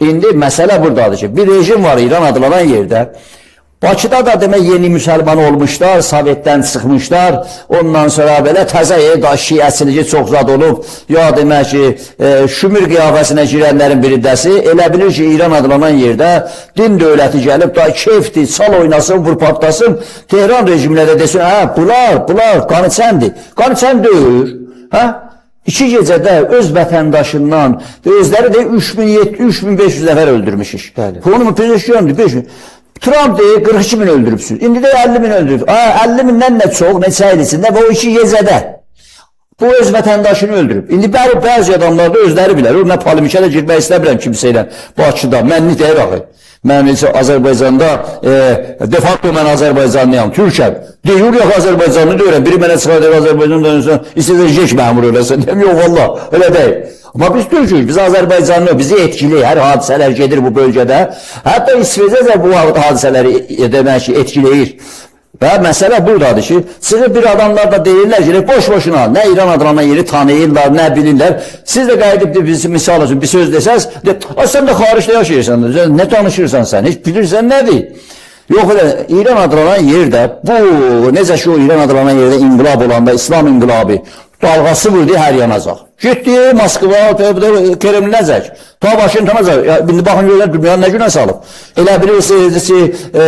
İndi məsələ buradadır ki, bir rejim var İran adlanan yerdə. Bakıda da demək yeni müsəlman olmuşlar, Sovetdən çıxmışlar, ondan sonra belə təzə şiəsilici çox zad olub, ya demək ki, şümür qiyafəsinə girənlərin birindəsi, elə bilir ki, İran adlanan yerdə din dövləti gəlib, da keyfdir, sal oynasın, vur patlasın, Tehran rejiminə də desin, hə, bunlar, qanıçəndir, qanıçən deyir, hə? 2 gecədə öz vətəndaşından, özləri də 3500 nəfər öldürmüşük. Onu mu paylaşıyordu? 5000. Trump deyir 42 bin öldürübsünüz. İndi də 50 bin öldürüb. 50 bindən nə çox, neçə il içində və o 2 gecədə. Bu öz vətəndaşını öldürüb. İndi bəzi adamlar da özləri bilər. O nə polimikə də girmək istəmirəm kimsə ilə. Bakıda, mənlik deyir axı. Mən Azərbaycanda, de facto mən Azərbaycanlıyam, Türkəm. Deyir, yox Azərbaycanlı deyirəm. Biri mənə çıxar deyir, Azərbaycanlı deyirsən, istəyəcək məmur öləsən. Deyim, yox, valla, elə deyil. Amma biz Türk'üz, biz Azərbaycanlı, bizi etkili, hər hadisələr gedir bu bölgədə. Hətta İsveçdə də bu hadisələri demək ki, etkiləyir. Və məsələ buradadır ki, çıxıb bir adamlar da deyirlər ki, boş-boşuna, nə İran adlanan yeri tanıyırlar, nə bilirlər. Siz də qayıdıb misal üçün bir söz desəz, sən də xaricdə yaşayırsan, nə danışırsan sən, heç bilirsən nədir? Yox, İran adlanan yerdə, bu, necə ki o İran adlanan yerdə inqilab olanda, İslam inqilabı, dalğası vurdu hər yanacaq. Getdi Moskva, Kremlinəcək, ta Vaşintonacaq. İndi baxın görürlər, dünyanı nə günə salıb. Elə bilirsiniz ki,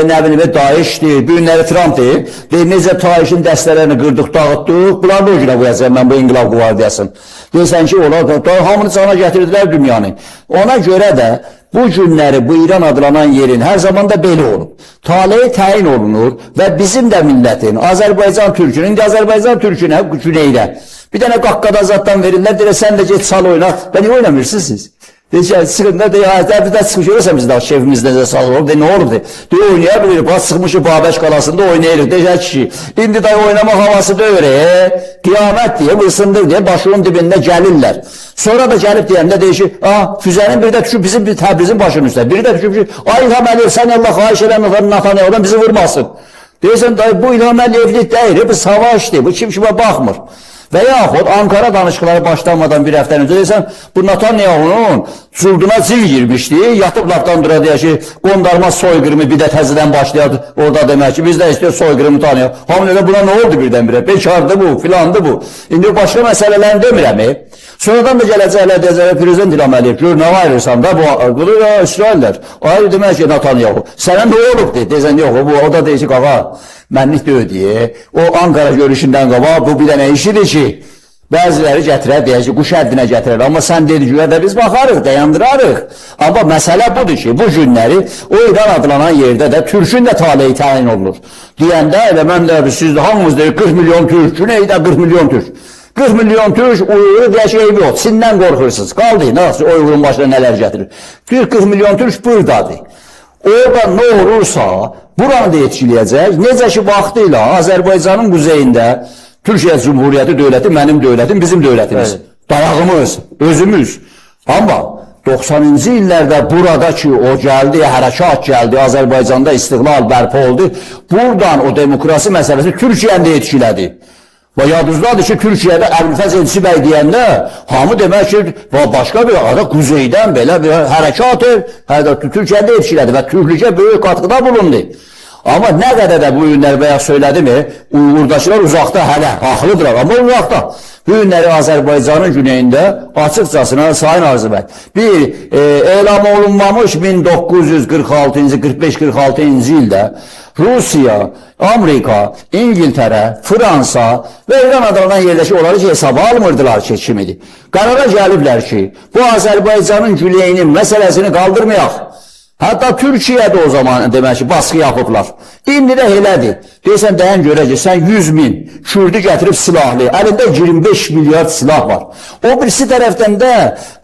nə bilim, Daişdir, bu günləri Trump deyir, necə Daişin dəstələrini qırdıq, dağıtdıq, bunlar bu günə qoyacaq, mən bu inqilab qvardiyasını. Deyirsən ki, onlar hamını cana gətirdilər dünyanı. Ona görə də bu günləri, bu İran adlanan yerin hər zaman da belə olub. Taleyi təyin olunur və bizim də millətin, Azərbaycan Türkünün, indi Azərbaycan Türkünə, güneydə, bir dənə qaqqada zaddan verirlər, deyir, sən də get sal oyna, və niyə oynamırsınız siz? Deyir, sıxında, bir də çıxmış görürsən biz də şefimiz necə salır olub, deyir, nə olub, deyir, oynaya bilir, bax, çıxmışı Babəş qalasında oynayırıq, deyir, kişi, indi də oynamaq havası döyür, qiyamət deyə, vırsındır deyə, başının dibində gəlirlər. Sonra da gəlib deyəndə deyir ki, füzənin biri də düşüb bizim Təbrizin başının üstə, biri də düşüb ki, ay İlham Əliyev, sən Allah xahiş edən Natanyahudan bizi vurmasın. Deyirsən, bu İlham Əliyevlik deyir, bu savaşdır, bu kimə baxmır. Və yaxud Ankara danışıqları başlanmadan bir həftən öncə deyirsən, bu Natanyahunun cülduna zil girmişdi, yatıb lafdan dura deyək ki, qondarma soyqırımı bir də təzədən başlayardı, orada demək ki, biz də istəyir soyqırımı tanıyaq. Hamın elə buna nə oldu birdən-birə? Bekardı bu, filandı bu. İndi başqa məsələlərini demirəm. Sonradan da gələcəklər, deyəcəklər, Prezident İlham Əliyev, gör, nə ayırırsan da, bu İsraillər. Ayrı demək ki, Natanyahu, sənə nə olub deyir, deyəcən, yox, o da deyir ki, qaqa, mənlik deyir deyə, o Ankara görüşündən qabaq, bu bir dənə işidir ki, bəziləri gətirər, deyək ki, quş əddinə gətirər, amma sən dedik, biz baxarıq, dayandırarıq. Amma məsələ budur ki, bu günləri o İran adlanan yerdə də Türkün də taleyi təyin olunur. Deyəndə, elə mən də, siz də hamımız deyir, 40 milyon Türk, güneydə 40 milyon Türk. 40 milyon Türk, Uyğuru deyək ki, eybi yox, Çindən qorxursuz, qaldı, nasıl Uyğurun başına nələr gətirir. 40 milyon Türk buradadır. Orada nə olursa, buranı da etkiləyəcək. Necə ki, vaxtıyla Azərbaycanın quzeyində Türkiyə Cumhuriyyəti dövləti, mənim dövlətim, bizim dövlətimiz, dayağımız, özümüz. Amma 90-cı illərdə burada ki, o gəldi, hərəkat gəldi, Azərbaycanda istiqlal bərpa oldu. Buradan o demokrasi məsələsi Türkiyəni də etkilədi. Və yadınızdadır ki, Türkiyədə Əbülfəz Elçi bəy deyəndə, hamı demək ki, başqa bir arada quzeydən belə bir hərəkat Türkiyədə etkilədi və Türklükə böyük qatkıda bulundu. Amma nə qədər də bu günləri bayaq söylədim, Uyğurdakılar uzaqda hələ, haqlıdırlar, amma uzaqda. Bu günləri Azərbaycanın güneyində açıqcasına Sayın Arzubəy, bir elam olunmamış 1946-cı, 45-46-cı ildə Rusiya, Amerika, İngiltərə, Fransa və İran adlanan yerdəki onları ki, hesaba almırdılar ki, kimidir. Qərara gəliblər ki, bu Azərbaycanın güneyinin məsələsini qaldırmayaq. Hətta Türkiyədə o zaman demək ki, baskı yapıblar. İndi də elədir. Deyirsən, dayan görə ki, sən 100 min Kürdü gətirib silahlı, əlində 25 milyard silah var. O birisi tərəfdən də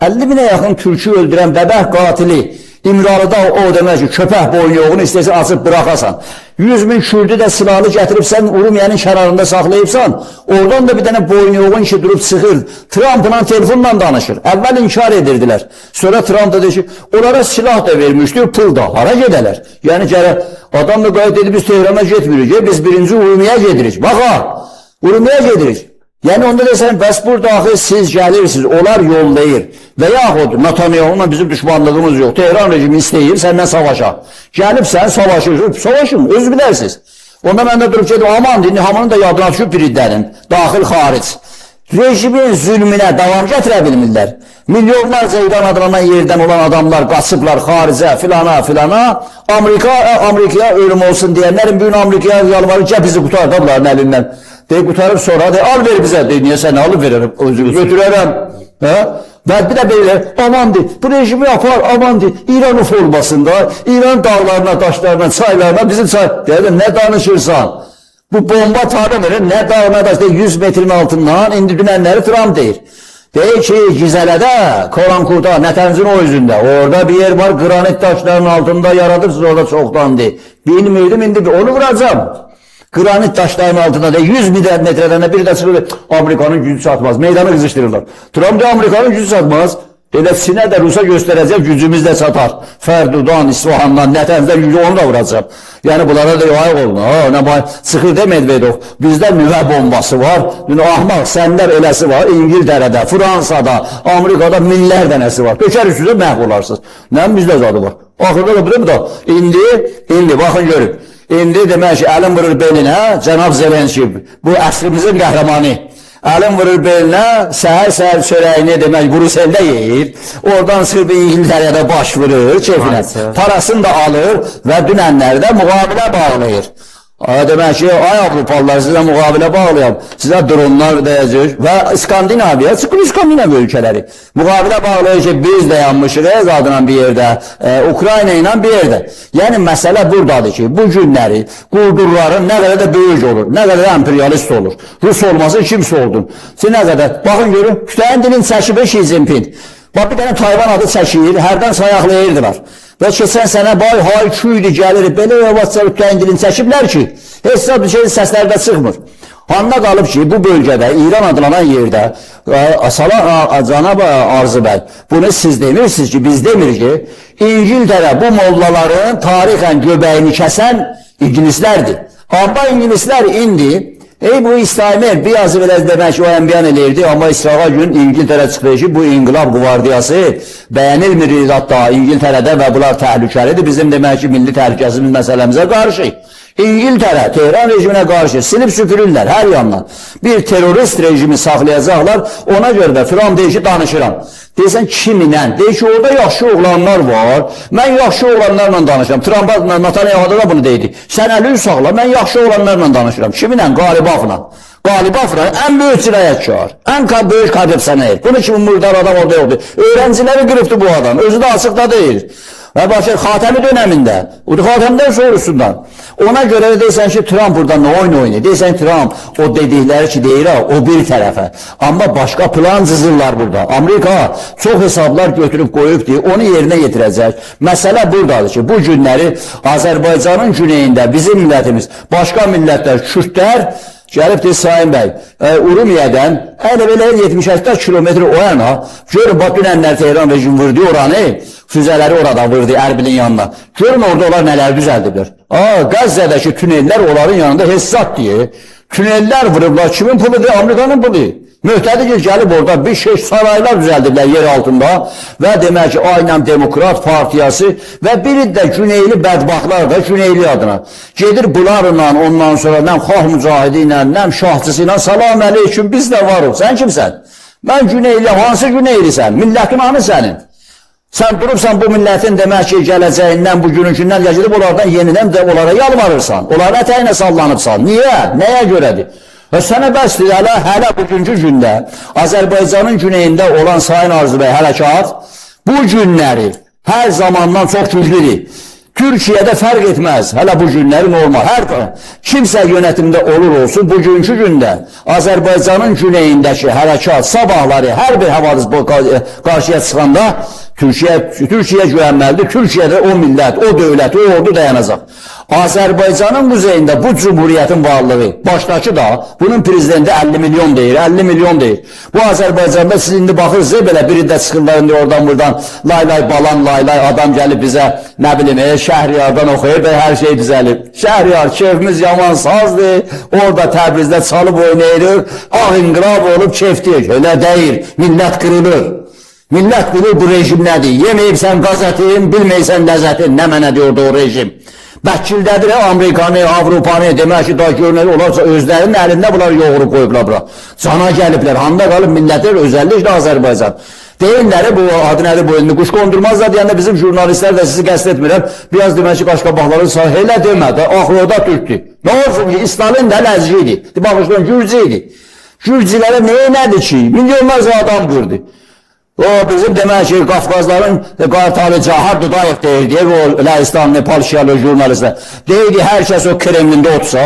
50 minə yaxın Türkü öldürən bəbəh qatili, İmralıda o demək ki, köpək boynuğunu istəsən açıb bıraxasan. 100 min Kürdü də silahlı gətirib sən Urumiyanın kənarında saxlayıbsan, oradan da bir dənə boynuğun ki, durub çıxır, Trump'la telefonla danışır. Əvvəl inkar edirdilər. Sonra Trump da deyir ki, onlara silah da vermişdir, pul da, hara gedələr? Yəni, adam da qayıt dedi, biz Tehrana getmirik, biz birinci Urumiyə gedirik. Baxa, Urumiyə gedirik. Yəni onda desən, bəs burada axı siz gəlirsiniz, onlar yollayır. Və yaxud Netanyahu'la bizim düşmanlığımız yox. Tehran rejimi istəyir, səndən savaşa. Gəlibsən, savaşın, özü bilərsiniz. Onda mən də durub gedim, aman dini, hamının da yadına düşüb biriddənin, daxil, xaric. Rejimin zülmünə davam gətirə bilmirlər. Milyonlarca İran adlanan yerdən olan adamlar qaçıblar xaricə, filana. Amerikaya ölüm olsun deyənlərin bugün Amerikaya yalvarır, gəl bizi qutar da bunların əlindən. Qutarıb sonra, al ver bizə, niyə səni alıb veririm, özünü götürərəm. Və bir də belə, aman deyil, bu rejimi yapar, aman deyil, İran formasında, İran dağlarına, daşlarına, çaylarına, bizim çay, deyəlim, nə danışırsan? Bu bomba tarım verir, nə dağına daş, 100 metrin altından, indi dünənləri Trump deyir. Deyir ki, Gizələdə, Korankurda, Nətənzin o üzündə, orada bir yer var, granit daşların altında yaradırsınız, orada çoxdan deyir. Bilmirdim, indi onu vuracam. Granit daşların altında da 100 metreden bir de çıkıyor. Amerika'nın gücü satmaz. Meydanı kızıştırırlar. Trump da Amerika'nın gücü satmaz. Elə sinə də Rusa göstərəcək, gücümüz də satar. Fərdudan, İsfahandan, Nətənzdən gücü onu da vuracaq. Yəni bunlara da ayıq olun. Çıxır da Medvedov. Bizdə nüvə bombası var. Ahmaq, səndər eləsi var. İngiltərədə, Fransada, Amerikada minlər dənəsi var. Köçər üstündə məhv olarsınız. Nəm bizdə zadı var. Axırda da bu da. İndi baxın görün. İndi demək ki, əlim vurur belinə, Cənab Zelenski, bu əsrimizin qəhrəmanı. Əlim vurur belinə, səhər çörəyini demək, Bruseldə yeyir, oradan sırf İngiltərədə baş vurur, keyfinə, parasını da alır və dünənlərdə müqavilə bağlayır. Demək ki, ay Avrupalılar sizə müqavilə bağlayam, sizə dronlar dəyəcək və İskandinaviya, çıxın İskandinaviya ölkələri. Müqavilə bağlayır ki, biz dayanmışıq adına bir yerdə, Ukrayna ilə bir yerdə. Yəni, məsələ buradadır ki, bu günləri quldurların nə qədər də böyük olur, nə qədər də imperialist olur. Rus olmasın, kimsə oldun. Siz nə qədər, baxın görün, kütləyin dilin çəkib Xi Jinping. Bax, bir dənə Tayvan adı çəkir, hərdən sayaqlayırdılar. Və keçən sənə hay-küydü gəlir, belə yavaşca kütləyin dilini çəkiblər ki, heç bir şey səslərdə çıxmır. Hanına qalıb ki, bu bölgədə, İran adlanan yerdə, Cənab Arzu bəy, bunu siz demirsiniz ki, biz demir ki, İngiltərə bu mollaların tarixən göbəyini kəsən İngilislərdir. Amma İngilislər indi, bu İsrail bir yazı belə demək ki, o ənbiyan eləyirdi, amma İsrail gün İngiltərə çıxır ki, bu inqilab qvardiyası bəyənilmir hatta İngiltərədə və bunlar təhlükəlidir, bizim demək ki, milli təhlükəsizlik məsələmizə qarşı. İngiltərə, Tehran rejiminə qarşı silib süpürürlər hər yandan. Bir terörist rejimi saxlayacaqlar, ona görə də Trump deyir ki, danışıram. Deyirsən, kiminlə? Deyir ki, orada yaxşı oğlanlar var, mən yaxşı oğlanlarla danışıram. Trump Netanyahu'da da bunu deydi. Sən əli saxla, mən yaxşı oğlanlarla danışıram. Kiminlə? Qalibafla. Qalibafla ən böyük cinayətkar, ən böyük korrupsioner. Bunu kimi murdar adam orada yoxdur. Öğrenciləri qırıbdı bu adam, özü də açıqda deyir. Və başqa Xatəmi dönəmində, o Xatəmdən sonrasından. Ona görə deyirsən ki, Trump burada nə oyun oynayır? Deyirsən Trump o dedikləri ki, deyir, o bir tərəfə. Amma başqa plan cızırlar burada. Amerika çox hesablar götürüb qoyubdur, onu yerinə yetirəcək. Məsələ buradadır ki, bu günləri Azərbaycanın güneyində bizim millətimiz, başqa millətlər, Kürdlər, gəlibdir Sayın bəy, Urumiyədən, elə 70-80 kilometr o yana, görün, bax, dünənlər Tehran rejim vurdu oranı, füzələri orada vurdu Ərbilin yanına. Görün, orada onlar nələr düzəldiblər. Qəzzədəki tünellər onların yanında hesab deyir. Tünellər vurublar, kimin puludur? Amerikanın pulu. Möhtədir gəlib orada bir şey saraylar düzəldiblər yer altında və demək ki, Aynam Demokrat Partiyası və biri də Güneyli bədbaxtlar da Güneyli adına. Gedir bunlarla, ondan sonra nəm xalq mücahidi ilə, nəm şahçısı ilə, salam əleyküm, biz də varıq. Sən kimsən? Mən Güneyli, hansı Güneylisən? Millətin anı sənin. Sən durubsan bu millətin demək ki, gələcəyindən, bu gününkündən gəzilib, onlardan yenidən də onlara yalvarırsan. Onlara ətəyinə sallanıbsan. Niyə? Nəyə görədir? Və sənə bəsdir, hələ bugünkü gündə Azərbaycanın güneyində olan Sayın Arzu bəy hərəkat bu günləri hər zamandan çox güclüdür. Türkiyədə fərq etməz, hələ bu günləri normal. Kimsə yönetimdə olur olsun, bugünkü gündə Azərbaycanın güneyindəki hərəkat sabahları hər bir havadis qarşıya çıxanda Türkiye güvenməlidir. Türkiyədə o millət, o dövlət, o ordu dayanacaq. Azərbaycanın quzeyində bu cumhuriyyətin varlığı, başdakı da bunun prezidenti 50 milyon deyir, 50 milyon deyir. Bu Azərbaycanda siz indi baxırsınız, belə biri də çıxırlar indi oradan buradan lay balan lay adam gəlib bizə nə bilim Şəhriyardan oxuyur və hər şey düzəlib. Şəhriyar keyfimiz yaman sazdır, orada Təbrizdə çalıb oynayır, ağ inqilab olub keyfdir, öyle deyir, millət qırılır. Millət bilir bu rejim nədir? Yeməyibsən qazetin, bilməysən ləzzətin, nə mənə diyordu o rejim. Bəkildədir, Amerikanı, Avropanı, demək ki, da görünəli olarsa özlərinin əlində bunlar yoğurub qoyublar bura. Cana gəliblər, handa qalıb millətlər, özəlliklə Azərbaycan. Deyirləri bu adı nədir bu elini, quş qondurmazlar deyəndə bizim jurnalistlər də sizi qəsd etmirəm. Biraz demək ki, qaşqabaqların sağ, elə demədi, axıroda türkdür. Nə olsun ki, İstalin də ləzgi idi, baxışdan gürcü idi. Gürcülərə nədir ki, milyonlarca adam qırdı. O bizim demək ki, Qafqazların Qartalı Cahar Dudayev deyir, deyir o Ləhistan, Nepal şiyalı jurnalistlər. Deyir, hər kəs o Kremlində otursa,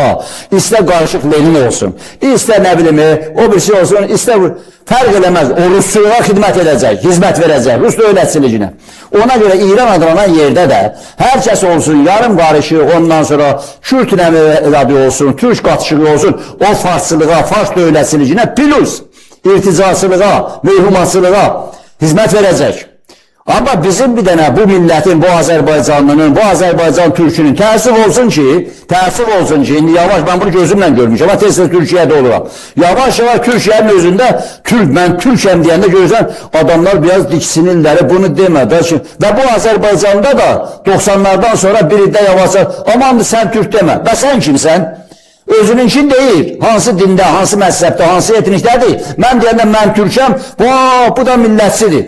istər qarışıq Lenin olsun, istər nə bilimi, o bir şey olsun, istər fərq eləməz, o Rusluğa xidmət edəcək, hizmət verəcək, Rus dövlətçiliyinə. Ona görə İran adlanan yerdə də hər kəs olsun, yarım qarışıq, ondan sonra Kürt nəvi olsun, Türk qatışığı olsun, o farsçılığa, fars dövlətçiliyinə plus irticasılığa, mövhumatçılığa hizmət verəcək. Amma bizim bir dənə bu millətin, bu Azərbaycanlının, bu Azərbaycan türkünün təəssüf olsun ki, indi yavaş, mən bunu gözümlə görmüşəm, amma tez-tez Türkiyədə oluram. Yavaş-yavaş Türkiyənin özündə, mən Türkəm deyəndə görürsən, adamlar biraz diksinirlər, bunu demə. Və bu Azərbaycanda da 90'lardan sonra biri də yavaşca, aman sən Türk demə, və sən kimsən? Özününkin deyir, hansı dində, hansı məzhəbdə, hansı etnikdədir. Mən deyəndə mən Türkəm, bu da millətçidir.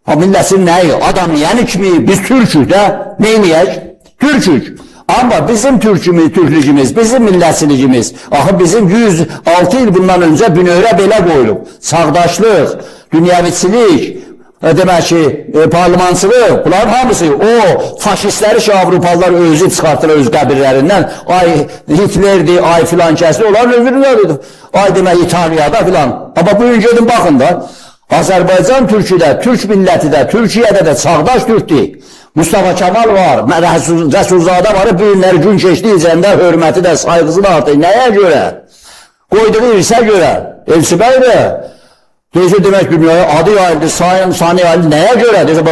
Ha, millətçinin nəyi? Adam yəni kimi, biz Türkük də, neyniyək? Türkük. Amma bizim türklüyümüz, bizim millətçiligimiz, axı bizim 106 il bundan öncə bünövrə belə qoyulub. Sağdaşlıq, dünyəviçilik, demək ki, parlamançılıq, bunların hamısı o faşistləri ki, Avrupalılar özü çıxartırlar öz qəbirlərindən, ay Hitlerdir, ay filan kəsdir, onların ömrünü ay demək İtaliyada filan. Amma bugün gedin baxın da, Azərbaycan türkü də, türk milləti də, Türkiyədə də çağdaş türkdür. Mustafa Kemal var, Rəsulzadə var, bu günləri gün keçdiyicəndə hörməti də, sayğısı da artıq. Nəyə görə? Qoyduğu irsə görə, Elçibəy də. Deyəcək demək dünyaya adı yayıldı, sani yayıldı, nəyə görə? Deyəcək,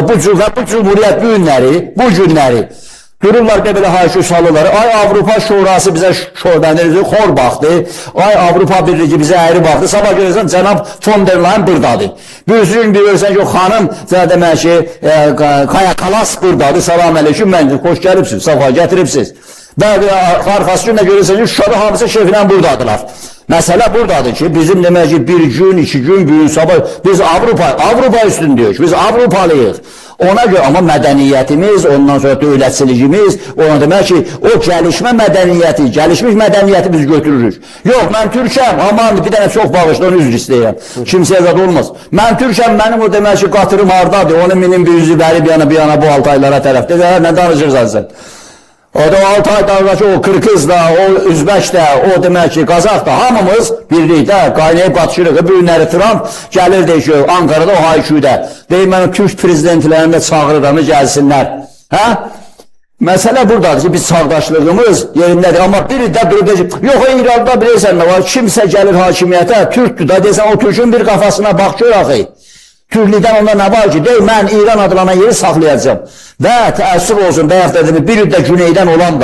bu cumhuriyyət bu günləri dururlar belə haykü salırlar. Ay Avropa Şurası bizə xor baxdı, ay Avropa Birliği bizə əyri baxdı. Sabah görürsən, cənab von der Leyen buradadır. Bir gün görürsən ki, o xanım, demək ki, Kaya Kalas buradadır. Salam aleyküm, mən xoş gəlibsiniz, safa gətiribsiniz. Və arxası gün də görürsən ki, Şuşada hamısı şefilə buradadılar. Məsələ buradadır ki, bizim demək ki, bir gün, 2 gün, bir gün sabah, biz Avropa üstündəyik, biz Avropalıyıq. Ona görə, amma mədəniyyətimiz, ondan sonra dövlətçiligimiz, ona demək ki, o gəlişmə mədəniyyəti, gəlişmiş mədəniyyəti biz götürürük. Yox, mən Türkəm, aman bir dənə çox bağışlı, onu üzr istəyəm, kimsəyə zad olmaz. Mən Türkəm, mənim o demək ki, qatırım hardadır, onu minin bir üzü verib bir yana bu 6 aylara tərəfdir, nə danışırsan sən? O da 6 aydardakı o Kırgız da, o Üzbək də, o demək ki, Qazaq da, hamımız birlikdə qaynayıb qatışırıq. Bu günləri Trump gəlir deyir ki, Ankara'da o hayküdə. Deyir, mən Türk prezidentlərini də çağırıram, gəlsinlər. Hə? Məsələ buradadır ki, biz çağdaşlığımız yerindədir. Amma biri də durub deyir ki, yox, İran'da bilirsən nə var, kimsə gəlir hakimiyyətə, Türkdür da, deyirsən, o Türkün bir qafasına bax gör axı. Türklikdən onda nə var ki, deyil, mən İran adlanan yeri saxlayacağım. Və təəssüf olsun, bəyək dedimi, bir də güneydən olan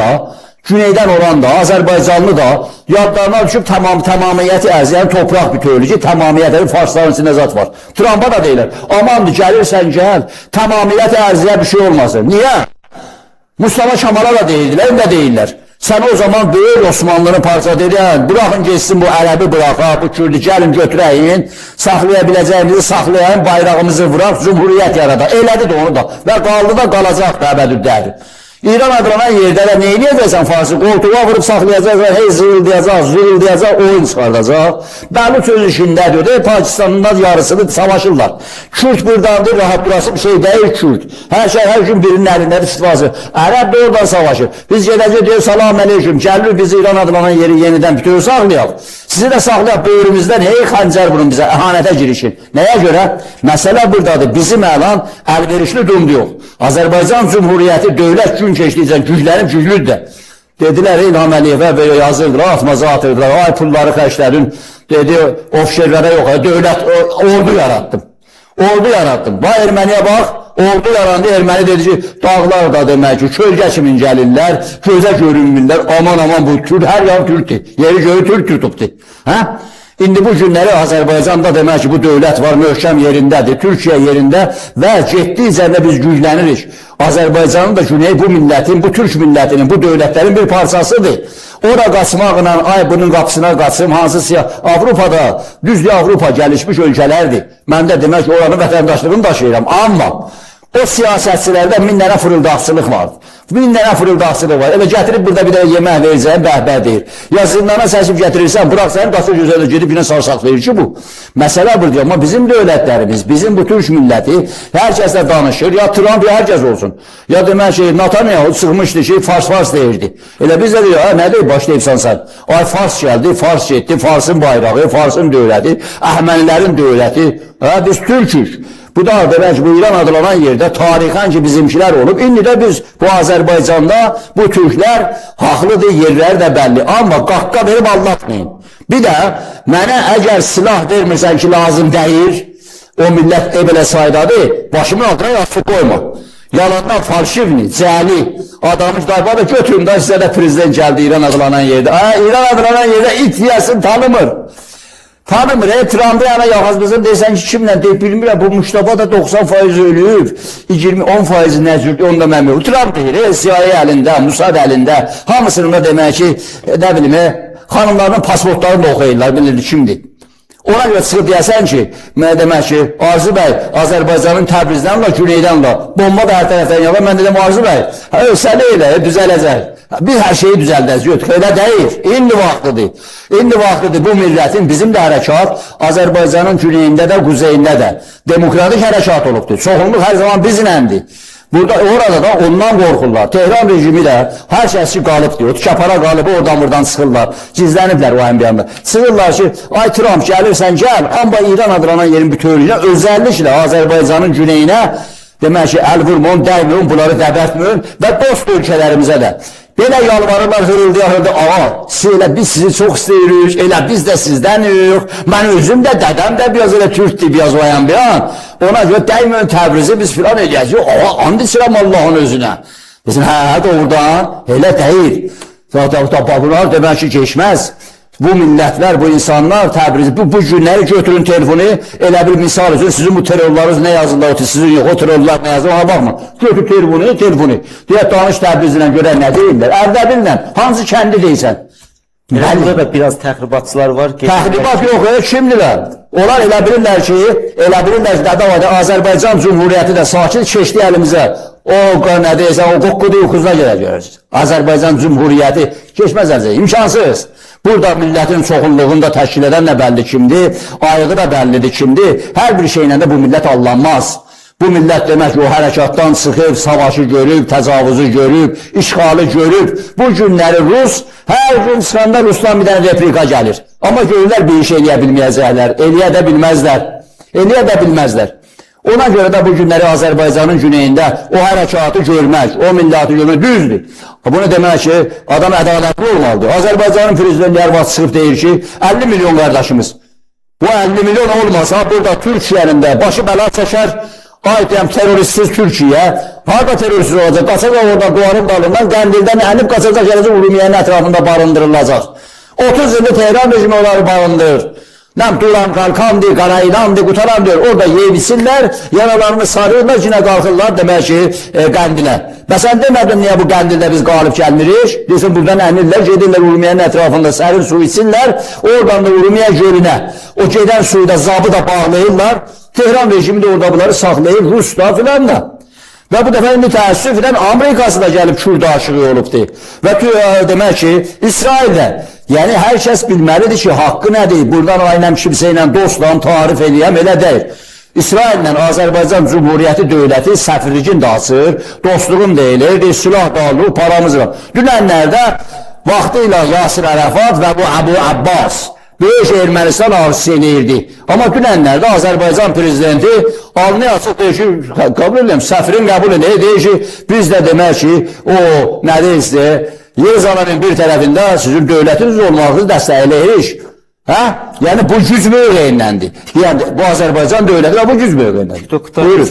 da, Azərbaycanlı da, yadlarına düşüb tamamiyyəti əziyən toprak bütövlü ki, tamamiyyəti farsların içində zat var. Trump'a da deyilər, amandır, gəlirsən gəl, tamamiyyəti əziyən bir şey olmasın. Niyə? Mustafa Kemal'a da deyirlər. Sən o zaman böyük Osmanlını parça edən, bırakın geçsin bu Ərəbi bıraqa, bu Kürdü gəlin götürəyin, saxlaya biləcəyimizi saxlayayın, bayrağımızı vuraq, cumhuriyyət yarada. Elədi də onu da və qaldı da qalacaq da əbədüddədir. İran adlanan yerdə də neyi edəcəksən Farsi? Qoltuğa vurub saxlayacaq və hey zırıldayacaq, oyun çıxardacaq. Bəli söz işindədir, Pakistanın da yarısını savaşırlar. Kürt buradandır, rahat durası bir şey deyil Kürt. Hər gün birinin əlindədir istifası. Ərəb də oradan savaşır. Biz gedəcək deyir, salam aleyküm, gəlir biz İran adlanan yeri yenidən bütöv saxlayaq. sizi də saxlayaq böyrümüzdən, hey xəncər vurun bizə, əhanətə girişin. Nəyə görə? Məsələ buradadır. Bizim əlan əlverişli durumda yox. Azərbaycan Cumhuriyyəti dövlət gün keçdikcə güclənib güclüdür də. Dedilər, İlham Əliyevə belə yazırdılar, atmaza atırdılar, ay pulları xərclərin, dedi, ofşerlərə yox, dövlət, ordu yarattım. Ordu yarattım. Bax, Erməniyə bax, ordu yarandı, Erməni dedi ki, dağlar da demək ki, kölgə kimin gəlirlər, gözə görünmürlər, aman aman bu Türk, hər yan Türkdür, yeri göyü Türk tutubdur. Hə? İndi bu günləri Azərbaycanda demək ki, bu dövlət var, möhkəm yerindədir, Türkiyə yerində və getdikcə biz güclənirik. Azərbaycanın da güney bu millətin, bu Türk millətinin, bu dövlətlərin bir parçasıdır. Ora qaçmaqla, ay bunun qapısına qaçım, hansısa Avropada, düzdür Avropa gəlişmiş ölkələrdir. Mən də demək ki, oranın vətəndaşlığını daşıyıram. Amma o siyasətçilərdə min dənə fırıldaqçılıq vardır. Min dənə fırıldaqçılıq var. Elə gətirib burada bir də yemək verəcəyim, bəhbə deyir. Ya zindana səsib gətirirsən, bırax sənin qaçır gözələ gedib yine sarsaq verir ki bu. Məsələ budur. Amma bizim dövlətlərimiz, bizim bu Türk milləti hər kəslə danışır. Ya Trump ya hər kəs olsun. Ya demək ki, Netanyahu sıxmışdı ki, fars deyirdi. Elə biz də deyir, nə deyir, başlayıbsan sən? Ay fars gəldi, fars getdi, farsın bayrağı, farsın dövləti, Əhmənilərin dövləti. Biz Türkük. Bu da demək ki, bu İran adlanan yerdə tarixən ki bizimkilər olub. İndi də biz bu Azərbaycanda bu Türklər haqlıdır, yerləri də bəlli. Amma qaqqa verib anlatmayın. Bir də mənə əgər silah vermirsən ki lazım deyir, o millət belə saydadır, başımın altına yastık koyma. Yalandan falşivni, cəli, adamı da götürün da sizə də prezident gəldi İran adlanan yerdə. İran adlanan yerdə it yiyəsin tanımır. Tanımır, Trump'ı yana yaxazımızın deysən ki, kimlə deyib bilmirəm, bu Mustafa da 90% ölüb, 10% nəzürdür, onda məmur. Trump deyir, CIA əlində, Musad əlində, hamısının da demək ki, nə bilim, xanımlarının pasportlarını da oxuyurlar, bilirdi kimdir. Ona görə çıxıb deyəsən ki, mənə demək ki, Arzu bəy, Azərbaycanın Təbrizdənlə, Güneydənlə, bomba da hər tərəfdən yalan, mən dedim, Arzu bəy, səni elə, düzələcək. Biz hər şeyi düzəldəcəyik, elə deyil, indi vaxtıdır. İndi vaxtıdır bu millətin, bizim də hərəkat, Azərbaycanın güneyində də, quzeyində də demokratik hərəkat olubdur. Çoxunluq hər zaman bizimlədir. Burada, orada da ondan qorxurlar. Tehran rejimi də hər kəsi qalıb deyir. Kəpara qalıbı oradan buradan sıxırlar. Gizləniblər o əmbiyanda. Sıxırlar ki, ay Trump gəlirsən gəl, amma İran adlanan yerin bütövlüyünə, özəlliklə Azərbaycanın güneyinə, demək ki, əl vurmun, dəymün, bunları dəbərtmün və dost ölkələrimizə də. Belə yalvarırlar, hırıldı, elə biz sizi çox istəyirik, elə biz də sizdənik, mən özüm də, dədəm də biraz elə Türkdür, biraz oyan bir an. Ona görə dəymün Təbrizi biz filan eləyəcək, and içirəm Allahın özünə. Desin, doğrudan, elə deyil. Bunlar demək ki, geçməz. Bu millətlər, bu insanlar Təbrizi, bu günləri götürün telefonu, elə bir misal üçün, sizin bu terörlarınız nə yazırlar, sizin yox, o terörlar nə yazırlar, ona baxma. Götür telefonu, deyək, danış Təbrizlə görə nə deyirlər, Ərdəbillə, hansı kəndi deysən? Burada da biraz təxribatçılar var. Təxribat yox, kimdirlər? Onlar elə bilirlər ki, Azərbaycan Cumhuriyyəti də sakit keçdi əlimizə. O, nə deyirsən, o qoqqudu yuxuzuna gələcək. Azərbaycan Cumhuriyyəti keçməz əlcək, imkansız. Burada millətin çoxunluğunu da təşkil edən nə bəlli kimdir, ayığı da bəllidir kimdir. Hər bir şeylə də bu millət allanmaz. Bu millət demək ki, o hərəkatdan çıxıb, savaşı görüb, təcavüzü görüb, işğalı görüb. Bu günləri Rus, hər gün çıxanda Rusdan bir dənə replika gəlir. Amma görürlər bir iş eləyə bilməyəcəklər, eləyə də bilməzlər. Ona görə də bu günləri Azərbaycanın güneyində o hərəkatı görmək, o milləti görmək düzdür. Bunu demək ki, adam ədalətli olmalıdır. Azərbaycanın prezidenti hər vaxt çıxıb deyir ki, 50 milyon qardaşımız. Bu 50 milyon olmasa, burada Türkiyənin də başı bəla çəkər, aytəyəm teröristsiz Türkiyə, harada teröristsiz olacaq, qaçacaq orada duvarın dalından, qəndildən ənib qaçacaq, gələcək Urumiyənin ətrafında barındırılacaq. 30 ildə Tehran rejimi onları barındırır. Duran kalkandı, qarayıdandı, qutarandı, orada yevisirlər, yaralarını sarırlar, yine qalxırlar demək ki, qəndilə. Və sən demədin niyə bu qəndildə biz qalib gəlmirik? Desin, buradan əmirlər, gedirlər Urumiyənin ətrafında sərin su içsinlər, oradan da Urumiyə gölünə, o gedən suyu da zabı da bağlayırlar, Tehran rejimi də orada bunları saxlayır, Rus da filan da. Və bu dəfə indi təəssüf edən Amerikası da gəlib Kürdə aşığı olubdur. Və demək ki, İsraildə, yəni hər kəs bilməlidir ki, haqqı nədir? Buradan aynəm kimsə ilə dostla tarif eləyəm, elə deyil. İsraillə Azərbaycan Cumhuriyyəti dövləti səfirlikin də açır, dostluğun deyilir, silah da alır, paramız var. Dünənlərdə vaxtıyla Yasir Ərəfat və bu Əbu Abbas, böyük Ermənistan arzisi eləyirdi. Amma dünənlərdə Azərbaycan prezidenti alnı açıq deyir ki, qəbul edirəm, səfirin qəbul edir, deyir ki, biz də demək ki, o nə deyirsə, Yerzanın bir tərəfində sizin dövlətiniz olmağınızı dəstəkləyirik. Hə? Yəni bu güc mövqeyindəndir. Yəni bu Azərbaycan dövləti bu güc mövqeyindəndir. Buyurun.